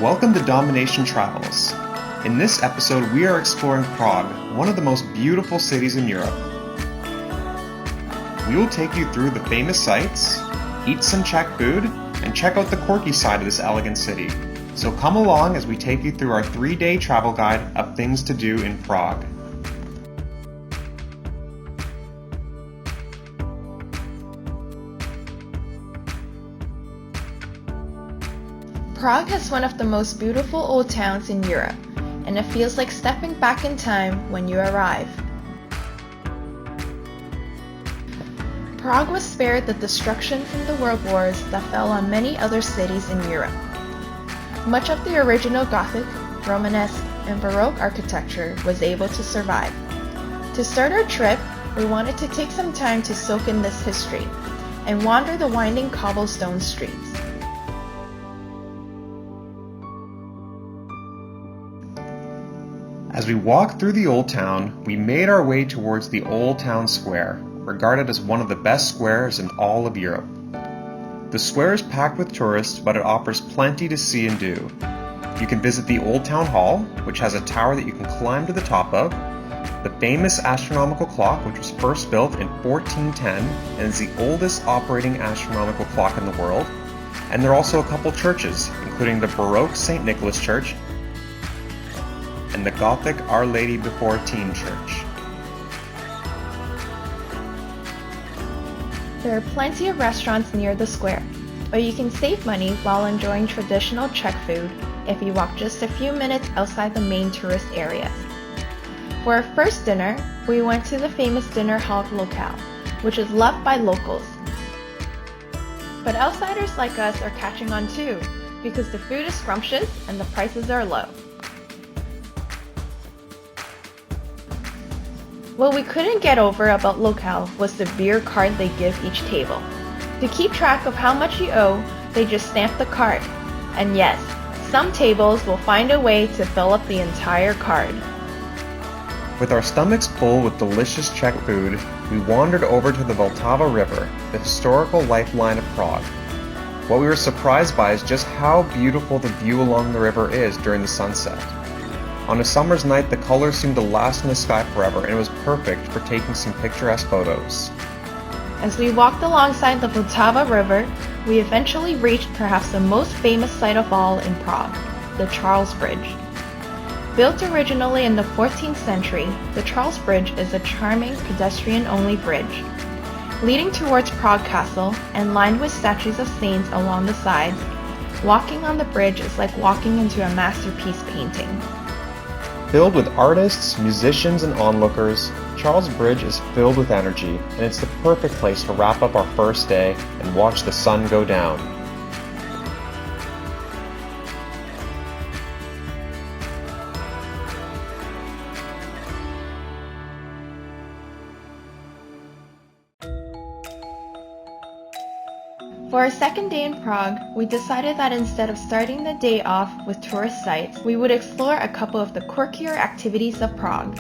Welcome to Domination Travels. In this episode, we are exploring Prague, one of the most beautiful cities in Europe. We will take you through the famous sights, eat some Czech food, and check out the quirky side of this elegant city. So come along as we take you through our 3-day travel guide of things to do in Prague. Prague has one of the most beautiful old towns in Europe, and it feels like stepping back in time when you arrive. Prague was spared the destruction from the world wars that fell on many other cities in Europe. Much of the original Gothic, Romanesque, and Baroque architecture was able to survive. To start our trip, we wanted to take some time to soak in this history and wander the winding cobblestone streets. As we walked through the Old Town, we made our way towards the Old Town Square, regarded as one of the best squares in all of Europe. The square is packed with tourists, but it offers plenty to see and do. You can visit the Old Town Hall, which has a tower that you can climb to the top of, the famous astronomical clock, which was first built in 1410 and is the oldest operating astronomical clock in the world, and there are also a couple churches, including the Baroque St. Nicholas Church and the Gothic Our Lady Before Teen Church. There are plenty of restaurants near the square, but you can save money while enjoying traditional Czech food if you walk just a few minutes outside the main tourist areas. For our first dinner, we went to the famous dinner hall locale, which is loved by locals. But outsiders like us are catching on too, because the food is scrumptious and the prices are low. What we couldn't get over about locale was the beer card they give each table. To keep track of how much you owe, they just stamp the card. And yes, some tables will find a way to fill up the entire card. With our stomachs full with delicious Czech food, we wandered over to the Vlatava River, the historical lifeline of Prague. What we were surprised by is just how beautiful the view along the river is during the sunset. On a summer's night, the colors seemed to last in the sky forever, and it was perfect for taking some picturesque photos. As we walked alongside the Vlatava River, we eventually reached perhaps the most famous sight of all in Prague, the Charles Bridge. Built originally in the 14th century, the Charles Bridge is a charming pedestrian-only bridge. Leading towards Prague Castle and lined with statues of saints along the sides, walking on the bridge is like walking into a masterpiece painting. Filled with artists, musicians, and onlookers, Charles Bridge is filled with energy, and it's the perfect place to wrap up our first day and watch the sun go down. For our second day in Prague, we decided that instead of starting the day off with tourist sites, we would explore a couple of the quirkier activities of Prague.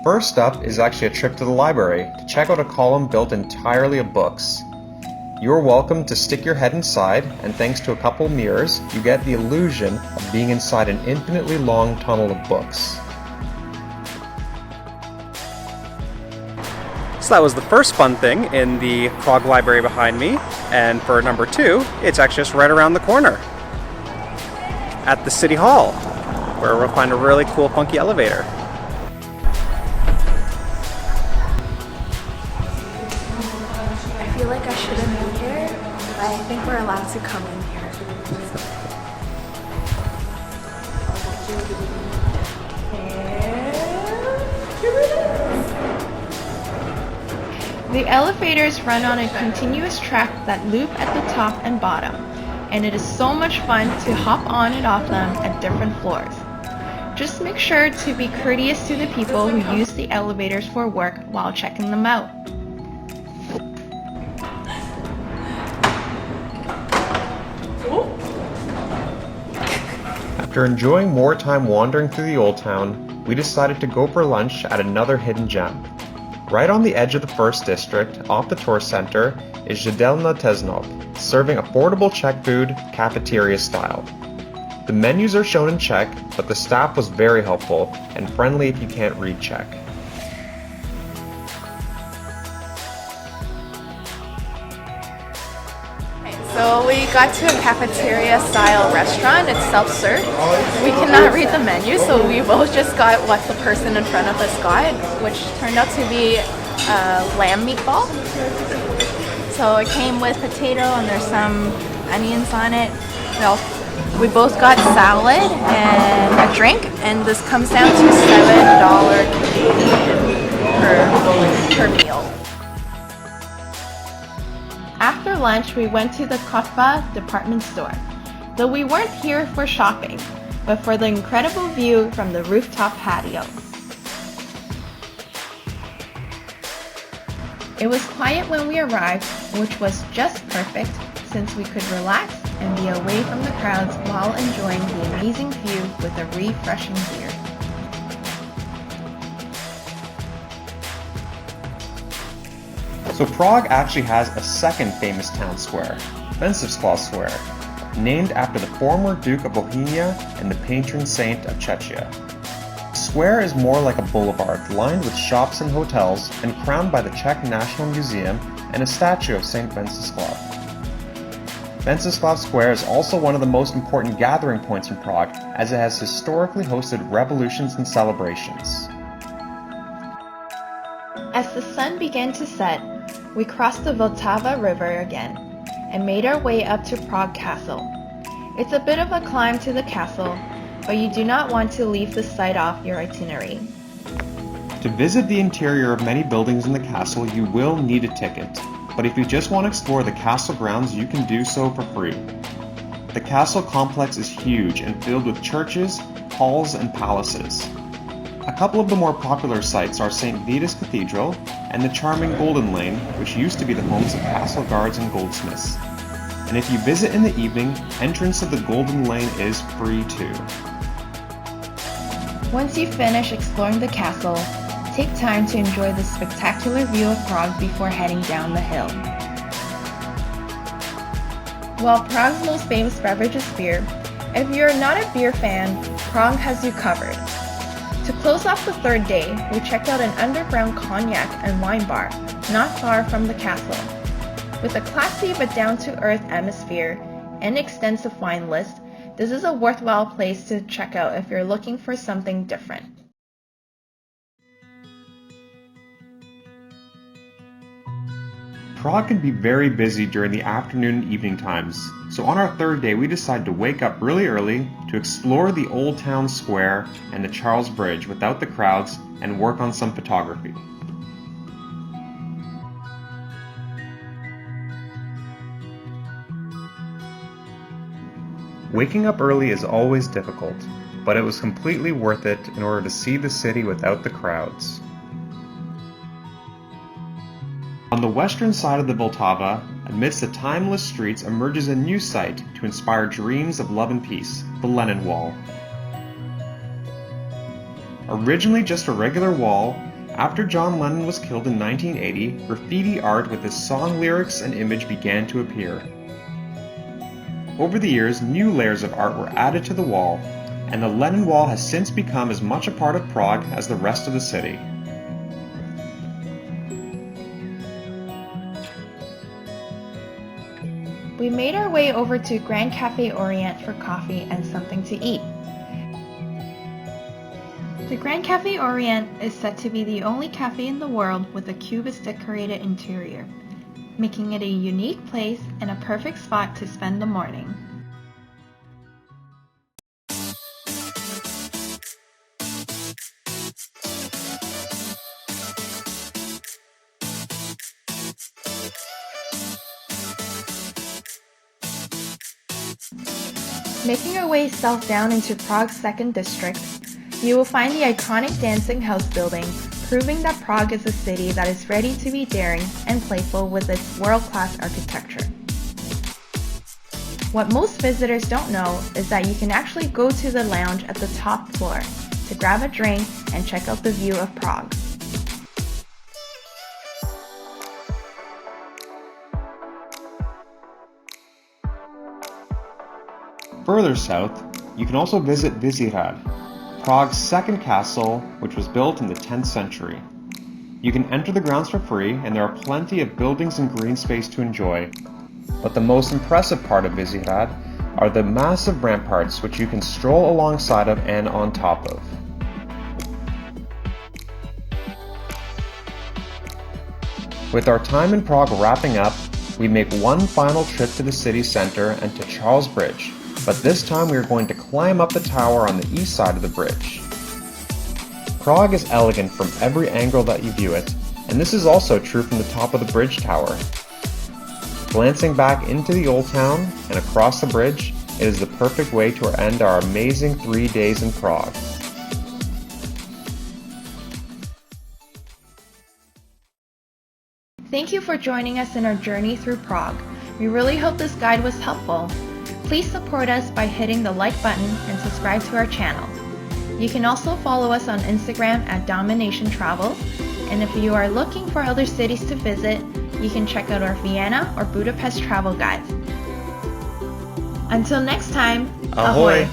First up is actually a trip to the library to check out a column built entirely of books. You are welcome to stick your head inside, and thanks to a couple mirrors, you get the illusion of being inside an infinitely long tunnel of books. So that was the first fun thing in the Prague Library behind me, and for number 2, it's actually just right around the corner at the City Hall, where we'll find a really cool funky elevator. I feel like I shouldn't be here, but I think we're allowed to come in here. The elevators run on a continuous track that loop at the top and bottom, and it is so much fun to hop on and off them at different floors. Just make sure to be courteous to the people who use the elevators for work while checking them out. After enjoying more time wandering through the Old Town, we decided to go for lunch at another hidden gem. Right on the edge of the first district, off the tourist center, is Jídelna Teznov, serving affordable Czech food, cafeteria style. The menus are shown in Czech, but the staff was very helpful and friendly if you can't read Czech. So we got to a cafeteria-style restaurant. It's self-serve. We cannot read the menu, so we both just got what the person in front of us got, which turned out to be a lamb meatball. So it came with potato and there's some onions on it. We both got salad and a drink, and this comes down to $7 Canadian per meal. After lunch, we went to the Kotva department store, though we weren't here for shopping, but for the incredible view from the rooftop patio. It was quiet when we arrived, which was just perfect since we could relax and be away from the crowds while enjoying the amazing view with a refreshing beer. So Prague actually has a second famous town square, Wenceslas Square, named after the former Duke of Bohemia and the patron saint of Czechia. The square is more like a boulevard lined with shops and hotels and crowned by the Czech National Museum and a statue of Saint Wenceslas. Wenceslas Square is also one of the most important gathering points in Prague as it has historically hosted revolutions and celebrations. As the sun began to set, we crossed the Vlatava River again and made our way up to Prague Castle. It's a bit of a climb to the castle, but you do not want to leave the site off your itinerary. To visit the interior of many buildings in the castle, you will need a ticket, but if you just want to explore the castle grounds, you can do so for free. The castle complex is huge and filled with churches, halls, and palaces. A couple of the more popular sites are St. Vitus Cathedral and the charming Golden Lane, which used to be the homes of castle guards and goldsmiths. And if you visit in the evening, entrance to the Golden Lane is free too. Once you finish exploring the castle, take time to enjoy the spectacular view of Prague before heading down the hill. While Prague's most famous beverage is beer, if you're not a beer fan, Prague has you covered. To close off the third day, we checked out an underground cognac and wine bar not far from the castle. With a classy but down-to-earth atmosphere and extensive wine list, this is a worthwhile place to check out if you're looking for something different. Prague can be very busy during the afternoon and evening times, so on our third day we decided to wake up really early to explore the Old Town Square and the Charles Bridge without the crowds and work on some photography. Waking up early is always difficult, but it was completely worth it in order to see the city without the crowds. On the western side of the Vltava, amidst the timeless streets emerges a new site to inspire dreams of love and peace, the Lennon Wall. Originally just a regular wall, after John Lennon was killed in 1980, graffiti art with his song lyrics and image began to appear. Over the years, new layers of art were added to the wall, and the Lennon Wall has since become as much a part of Prague as the rest of the city. We made our way over to Grand Cafe Orient for coffee and something to eat. The Grand Cafe Orient is said to be the only cafe in the world with a cubist decorated interior, making it a unique place and a perfect spot to spend the morning. Making our way south down into Prague's second district, you will find the iconic Dancing House building, proving that Prague is a city that is ready to be daring and playful with its world-class architecture. What most visitors don't know is that you can actually go to the lounge at the top floor to grab a drink and check out the view of Prague. Further south, You can also visit Vyšehrad, Prague's second castle, which was built in the 10th century. You can enter the grounds for free, and there are plenty of buildings and green space to enjoy. But the most impressive part of Vyšehrad are the massive ramparts which you can stroll alongside of and on top of. With our time in Prague wrapping up, we make one final trip to the city center and to Charles Bridge, but this time we are going to climb up the tower on the east side of the bridge. Prague is elegant from every angle that you view it, and this is also true from the top of the bridge tower. Glancing back into the Old Town and across the bridge, it is the perfect way to end our amazing 3 days in Prague. Thank you for joining us in our journey through Prague. We really hope this guide was helpful. Please support us by hitting the like button and subscribe to our channel. You can also follow us on Instagram at Domination Travels, and if you are looking for other cities to visit, you can check out our Vienna or Budapest travel guides. Until next time, Ahoy!